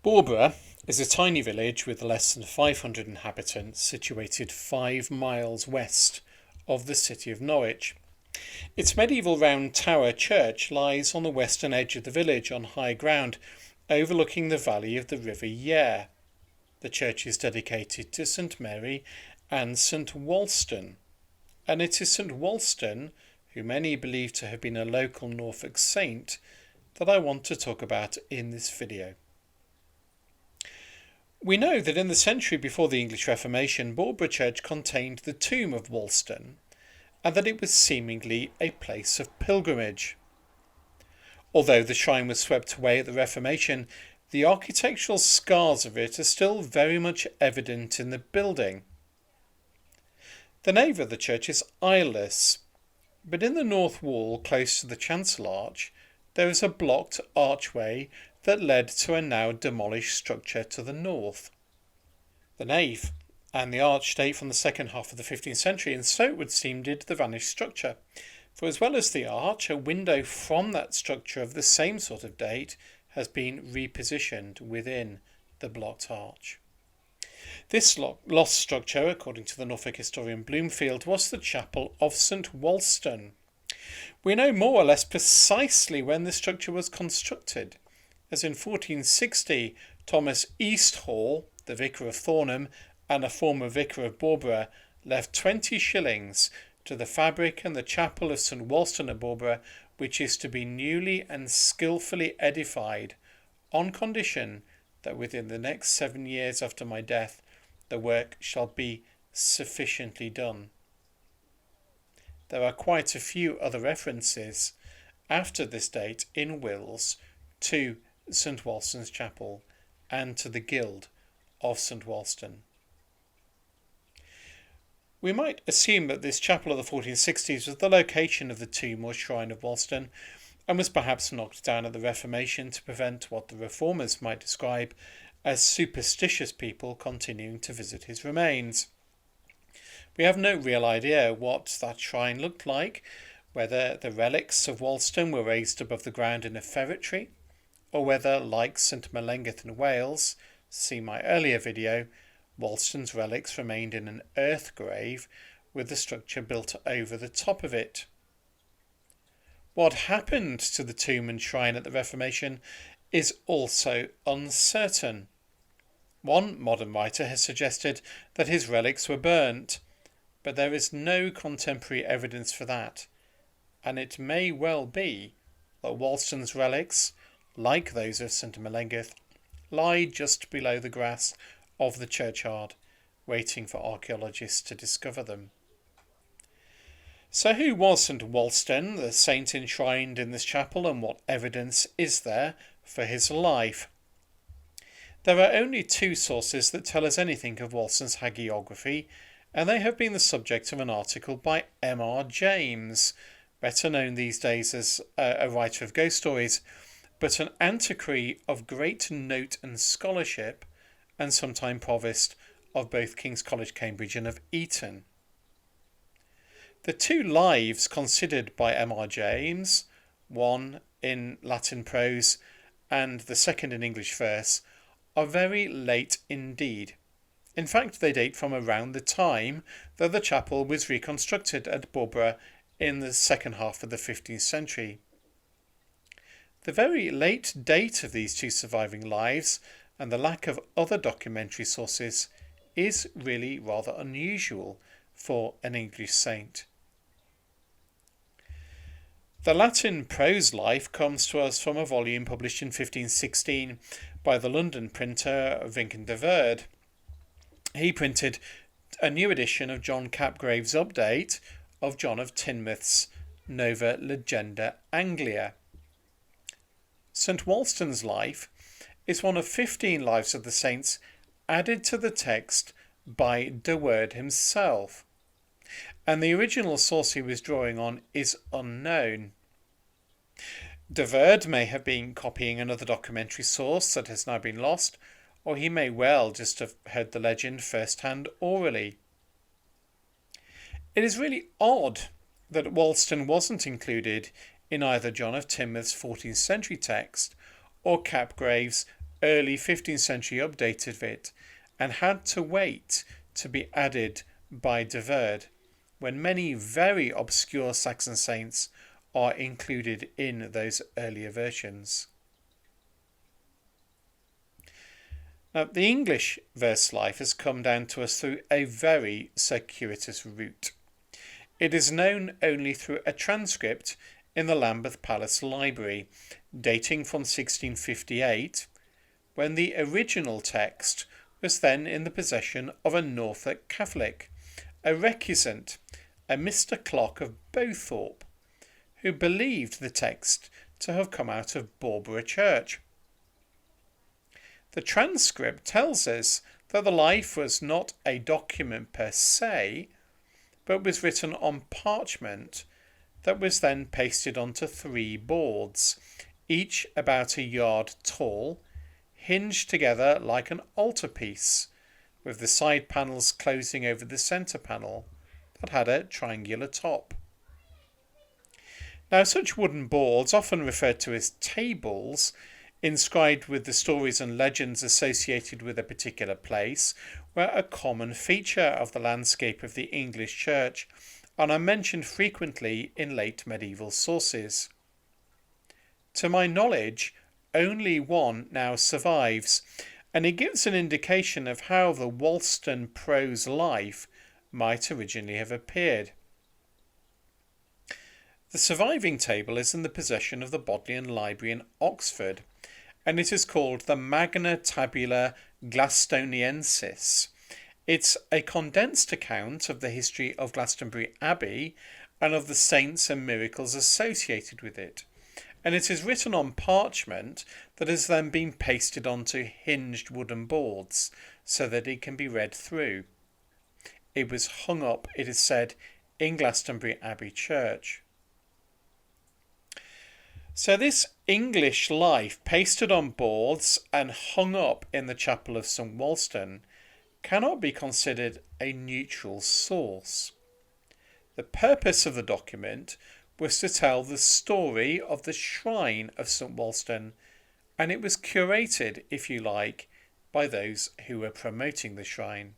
Barbara is a tiny village with less than 500 inhabitants situated 5 miles west of the city of Norwich. Its medieval round tower church lies on the western edge of the village on high ground overlooking the valley of the River Yare. The church is dedicated to St Mary and St Walstan, and it is St Walstan, who many believe to have been a local Norfolk saint, that I want to talk about in this video. We know that in the century before the English Reformation, Barbara Church contained the tomb of Walston, and that it was seemingly a place of pilgrimage. Although the shrine was swept away at the Reformation, the architectural scars of it are still very much evident in the building. The nave of the church is eyeless, but in the north wall, close to the chancel arch, there is a blocked archway that led to a now demolished structure to the north. The nave and the arch date from the second half of the 15th century, and so it would seem did the vanished structure, for as well as the arch, a window from that structure of the same sort of date has been repositioned within the blocked arch. This lost structure, according to the Norfolk historian Bloomfield, was the chapel of St Walston. We know more or less precisely when the structure was constructed, as in 1460 Thomas Easthall, the vicar of Thornham and a former vicar of Barbara, left 20 shillings to the fabric and the chapel of St Walston at Barbara, which is to be newly and skilfully edified, on condition that within the next 7 years after my death the work shall be sufficiently done. There are quite a few other references after this date in wills to St Walston's chapel and to the guild of St Walston. We might assume that this chapel of the 1460s was the location of the tomb or shrine of Walston, and was perhaps knocked down at the Reformation to prevent what the reformers might describe as superstitious people continuing to visit his remains. We have no real idea what that shrine looked like, whether the relics of Walston were raised above the ground in a ferretry, or whether, like St Melengith in Wales, see my earlier video, Walston's relics remained in an earth grave with the structure built over the top of it. What happened to the tomb and shrine at the Reformation is also uncertain. One modern writer has suggested that his relics were burnt, but there is no contemporary evidence for that, and it may well be that Walston's relics, like those of St Melengith, lie just below the grass of the churchyard, waiting for archaeologists to discover them. So who was St Walston, the saint enshrined in this chapel, and what evidence is there for his life? There are only 2 sources that tell us anything of Walston's hagiography, and they have been the subject of an article by M.R. James, better known these days as a writer of ghost stories, but an antiquary of great note and scholarship, and sometime provost of both King's College, Cambridge, and of Eton. The 2 lives considered by M.R. James, one in Latin prose and the second in English verse, are very late indeed. In fact, they date from around the time that the chapel was reconstructed at Barbara in the second half of the 15th century. The very late date of these 2 surviving lives and the lack of other documentary sources is really rather unusual for an English saint. The Latin prose life comes to us from a volume published in 1516 by the London printer Wynkyn de Worde. He printed a new edition of John Capgrave's update of John of Teignmouth's Nova Legenda Anglia. St Walston's life is one of 15 lives of the saints added to the text by de Worde himself, and the original source he was drawing on is unknown. De Worde may have been copying another documentary source that has now been lost, or he may well just have heard the legend first-hand orally. It is really odd that Walston wasn't included in either John of Teignmouth's 14th century text or Capgrave's early 15th century update of it and had to wait to be added by De Verd, when many very obscure Saxon saints are included in those earlier versions. Now, the English verse life has come down to us through a very circuitous route. It is known only through a transcript in the Lambeth Palace Library, dating from 1658, when the original text was then in the possession of a Norfolk Catholic, a recusant, a Mr. Clock of Bowthorpe, who believed the text to have come out of Barbara Church. The transcript tells us that the life was not a document per se, but was written on parchment that was then pasted onto 3 boards, each about a yard tall, hinged together like an altarpiece, with the side panels closing over the centre panel that had a triangular top. Now, such wooden boards, often referred to as tables, inscribed with the stories and legends associated with a particular place, were a common feature of the landscape of the English church and are mentioned frequently in late medieval sources. To my knowledge, only one now survives, and it gives an indication of how the Walston prose life might originally have appeared. The surviving table is in the possession of the Bodleian Library in Oxford, and it is called the Magna Tabula Glastonensis. It's a condensed account of the history of Glastonbury Abbey and of the saints and miracles associated with it, and it is written on parchment that has then been pasted onto hinged wooden boards so that it can be read through. It was hung up, it is said, in Glastonbury Abbey Church. So this English life pasted on boards and hung up in the chapel of St Walstan cannot be considered a neutral source. The purpose of the document was to tell the story of the shrine of St Walstan, and it was curated, if you like, by those who were promoting the shrine.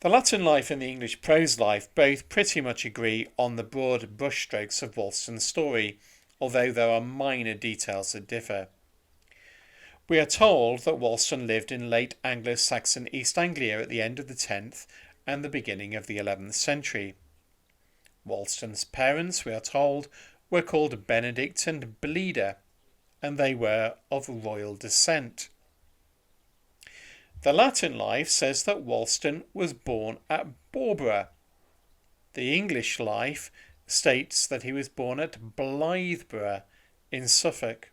The Latin life and the English prose life both pretty much agree on the broad brushstrokes of Walston's story, although there are minor details that differ. We are told that Walston lived in late Anglo-Saxon East Anglia at the end of the 10th and the beginning of the 11th century. Walston's parents, we are told, were called Benedict and Bleda, and they were of royal descent. The Latin life says that Walston was born at Barbara. The English life states that he was born at Blythborough in Suffolk.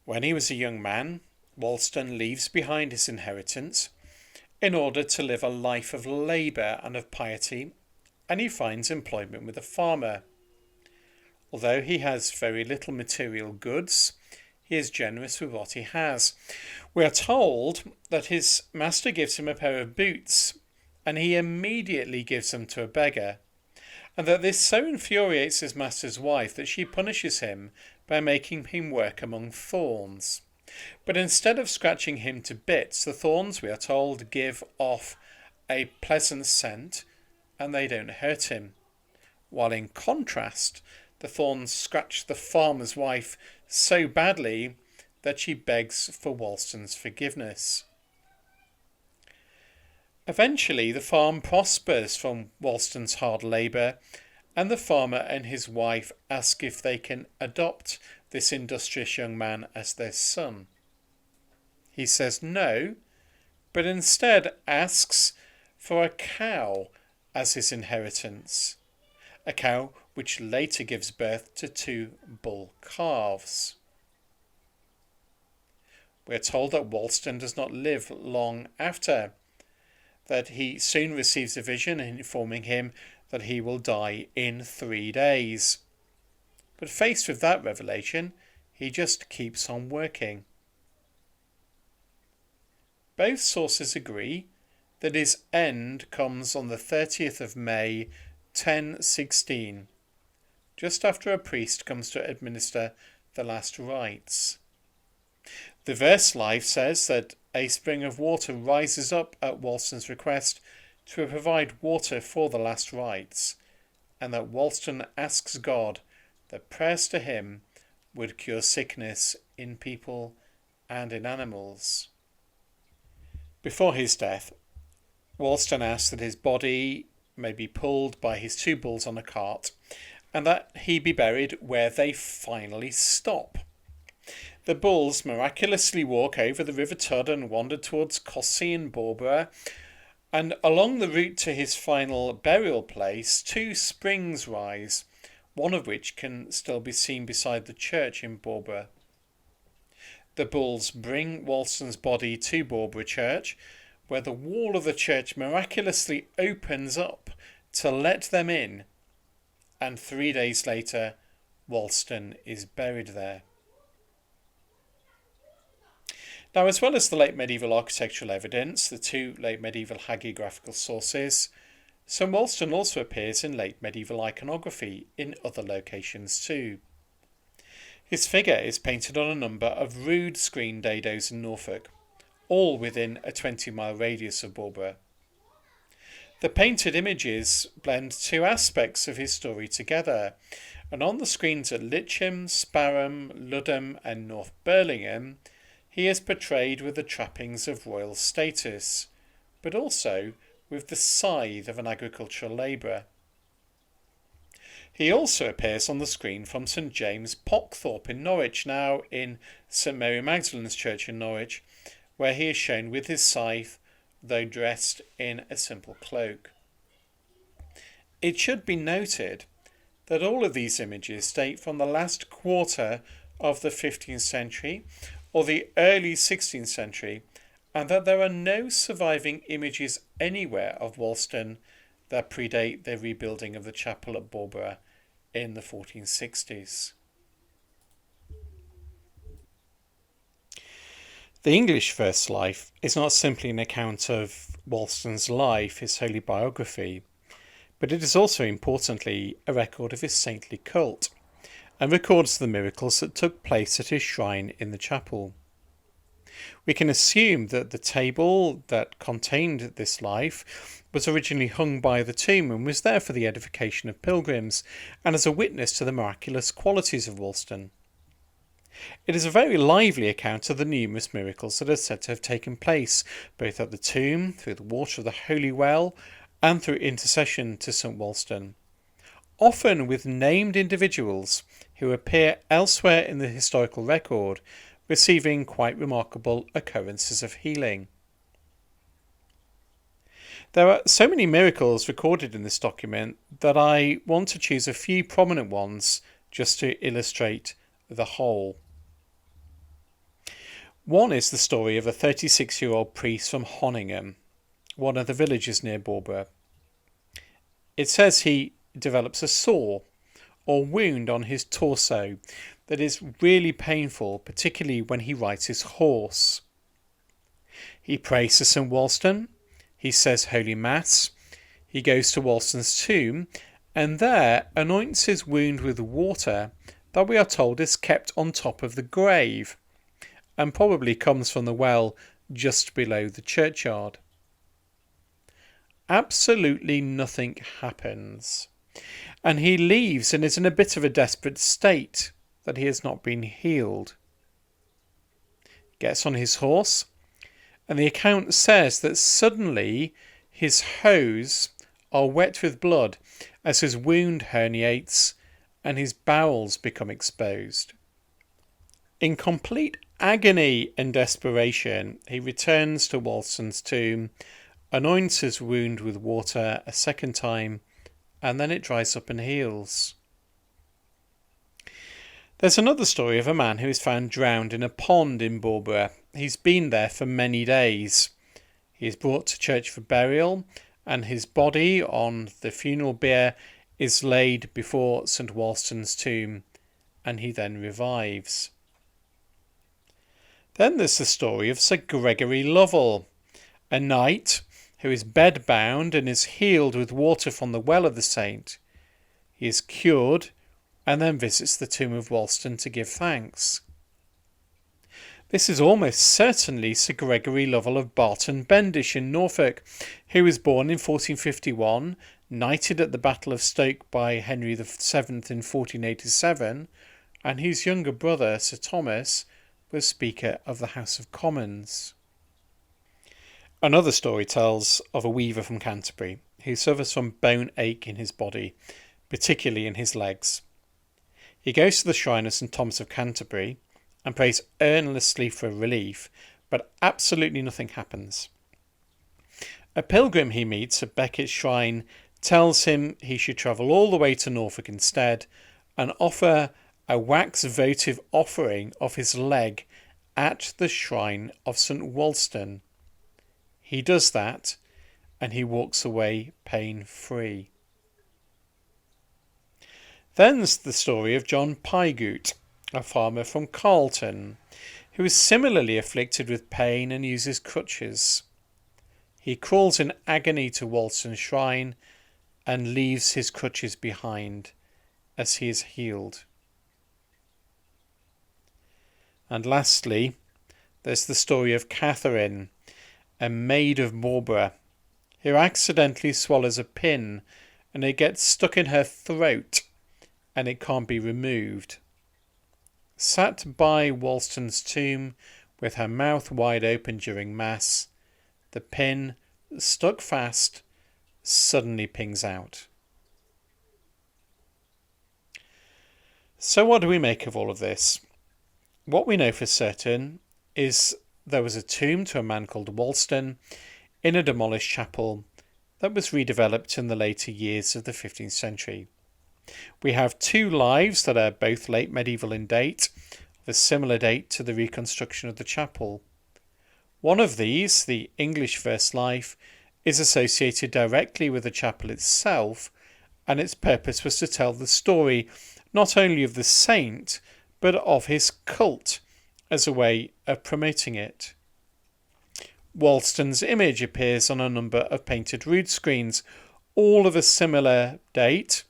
When he was a young man, Walston leaves behind his inheritance in order to live a life of labour and of piety, and he finds employment with a farmer. Although he has very little material goods, he is generous with what he has. We are told that his master gives him a pair of boots, and he immediately gives them to a beggar, and that this so infuriates his master's wife that she punishes him by making him work among thorns. But instead of scratching him to bits, the thorns, we are told, give off a pleasant scent, and they don't hurt him, while in contrast, the thorns scratch the farmer's wife so badly that she begs for Walston's forgiveness. Eventually, the farm prospers from Walston's hard labour, and the farmer and his wife ask if they can adopt this industrious young man as their son. He says no, but instead asks for a cow as his inheritance, a cow which later gives birth to 2 bull calves. We are told that Walston does not live long after, that he soon receives a vision informing him that he will die in 3 days. But faced with that revelation, he just keeps on working. Both sources agree that his end comes on the 30th of May 1016, just after a priest comes to administer the last rites. The verse life says that a spring of water rises up at Walston's request to provide water for the last rites, and that Walston asks God that prayers to him would cure sickness in people and in animals. Before his death, Walston asked that his body may be pulled by his two bulls on a cart, and that he be buried where they finally stop. The bulls miraculously walk over the RiverTud and wander towards Cossey and Barbara, and along the route to his final burial place, two springs rise, one of which can still be seen beside the church in Barbara. The bulls bring Walston's body to Barbara Church, where the wall of the church miraculously opens up to let them in, and 3 days later, Walston is buried there. Now, as well as the late medieval architectural evidence, the two late medieval hagiographical sources, St Walstan also appears in late medieval iconography in other locations too. His figure is painted on a number of rood screen dados in Norfolk, all within a 20-mile radius of Barbara. The painted images blend two aspects of his story together, and on the screens at Litcham, Sparham, Ludham and North Burlingham, he is portrayed with the trappings of royal status, but also with the scythe of an agricultural labourer. He also appears on the screen from St James Pockthorpe in Norwich, now in St Mary Magdalene's Church in Norwich, where he is shown with his scythe, though dressed in a simple cloak. It should be noted that all of these images date from the last quarter of the 15th century or the early 16th century, and that there are no surviving images anywhere of Walston that predate the rebuilding of the chapel at Barbara in the 1460s. The English First Life is not simply an account of Walston's life, his holy biography, but it is also importantly a record of his saintly cult, and records the miracles that took place at his shrine in the chapel. We can assume that the table that contained this life was originally hung by the tomb and was there for the edification of pilgrims and as a witness to the miraculous qualities of Walston. It is a very lively account of the numerous miracles that are said to have taken place, both at the tomb, through the water of the holy well, and through intercession to St Walstan, often with named individuals who appear elsewhere in the historical record, receiving quite remarkable occurrences of healing. There are so many miracles recorded in this document that I want to choose a few prominent ones just to illustrate the whole. One is the story of a 36-year-old priest from Honingham, one of the villages near Barbara. It says he develops a sore or wound on his torso that is really painful, particularly when he rides his horse. He prays to St Walstan, he says Holy Mass, he goes to Walston's tomb, and there anoints his wound with water that we are told is kept on top of the grave, and probably comes from the well just below the churchyard. Absolutely nothing happens, and he leaves and is in a bit of a desperate state that he has not been healed. Gets on his horse, and the account says that suddenly his hose are wet with blood as his wound herniates and his bowels become exposed. In complete agony and desperation, he returns to Walston's tomb, anoints his wound with water a second time, and then it dries up and heals. There's another story of a man who is found drowned in a pond in Barbara. He's been there for many days. He is brought to church for burial, and his body on the funeral bier is laid before St Walston's tomb, and he then revives. Then there's the story of Sir Gregory Lovell, a knight who is bedbound and is healed with water from the well of the saint. He is cured and then visits the tomb of Walston to give thanks. This is almost certainly Sir Gregory Lovell of Barton Bendish in Norfolk, who was born in 1451, knighted at the Battle of Stoke by Henry VII in 1487, and whose younger brother, Sir Thomas, was Speaker of the House of Commons. Another story tells of a weaver from Canterbury who suffers from bone ache in his body, particularly in his legs. He goes to the shrine of St Thomas of Canterbury and prays earnestly for relief, but absolutely nothing happens. A pilgrim he meets at Becket's shrine tells him he should travel all the way to Norfolk instead and offer a wax votive offering of his leg at the shrine of St Walstan. He does that, and he walks away pain-free. Then's the story of John Pygoot, a farmer from Carlton, who is similarly afflicted with pain and uses crutches. He crawls in agony to Walston shrine and leaves his crutches behind as he is healed. And lastly, there's the story of Catherine, a maid of Marlborough, who accidentally swallows a pin and it gets stuck in her throat and it can't be removed. Sat by Walston's tomb with her mouth wide open during Mass, the pin, stuck fast, suddenly pings out. So what do we make of all of this? What we know for certain is there was a tomb to a man called Walston in a demolished chapel that was redeveloped in the later years of the 15th century. We have two lives that are both late medieval in date, of a similar date to the reconstruction of the chapel. One of these, the English verse life, is associated directly with the chapel itself, and its purpose was to tell the story not only of the saint, but of his cult as a way of promoting it. Walston's image appears on a number of painted rood screens, all of a similar date,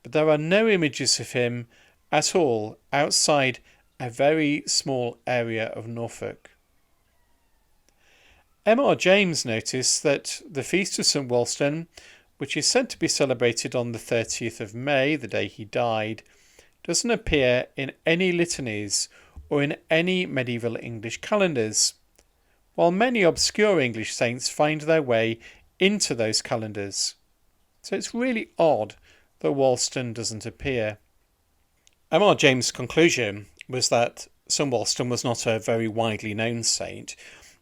but there are no images of him at all outside a very small area of Norfolk. M.R. James noticed that the Feast of St Walstan, which is said to be celebrated on the 30th of May, the day he died, doesn't appear in any litanies or in any medieval English calendars, while many obscure English saints find their way into those calendars. So it's really odd that Walstan doesn't appear. M.R. James' conclusion was that St Walstan was not a very widely known saint,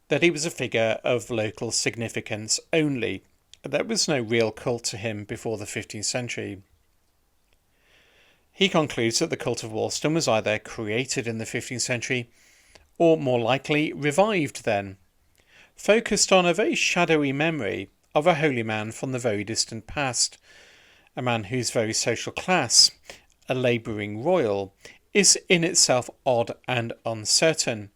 that he was a figure of local significance only. There was no real cult to him before the 15th century. He concludes that the cult of Walstan was either created in the 15th century or, more likely, revived then, focused on a very shadowy memory of a holy man from the very distant past, a man whose very social class, a labouring royal, is in itself odd and uncertain,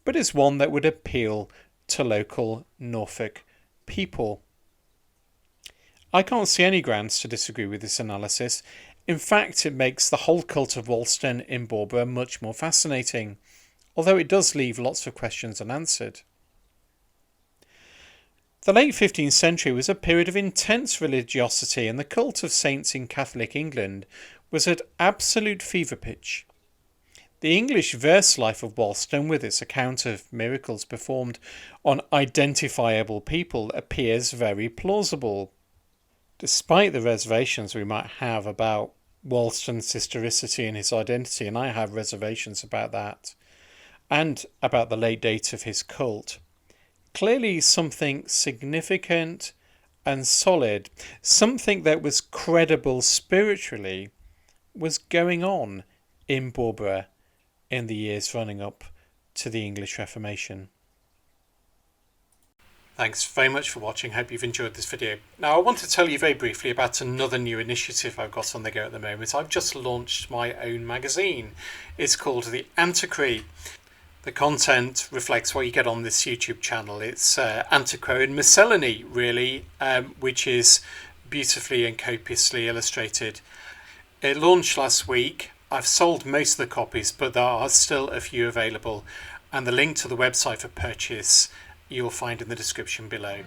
but is one that would appeal to local Norfolk people. I can't see any grounds to disagree with this analysis. In fact, it makes the whole cult of Walstan in Marlborough much more fascinating, although it does leave lots of questions unanswered. The late 15th century was a period of intense religiosity, and the cult of saints in Catholic England was at absolute fever pitch. The English verse life of Walstan, with its account of miracles performed on identifiable people, appears very plausible. Despite the reservations we might have about Walstan's historicity and his identity, and I have reservations about that, and about the late date of his cult, clearly something significant and solid, something that was credible spiritually, was going on in Marlborough in the years running up to the English Reformation. Thanks very much for watching. Hope you've enjoyed this video. Now I want to tell you very briefly about another new initiative I've got on the go at the moment. I've just launched my own magazine. It's called the Antiquary. The content reflects what you get on this YouTube channel. It's antiquarian miscellany, really, which is beautifully and copiously illustrated. It launched last week. I've sold most of the copies, but there are still a few available. and the link to the website for purchase you'll find in the description below.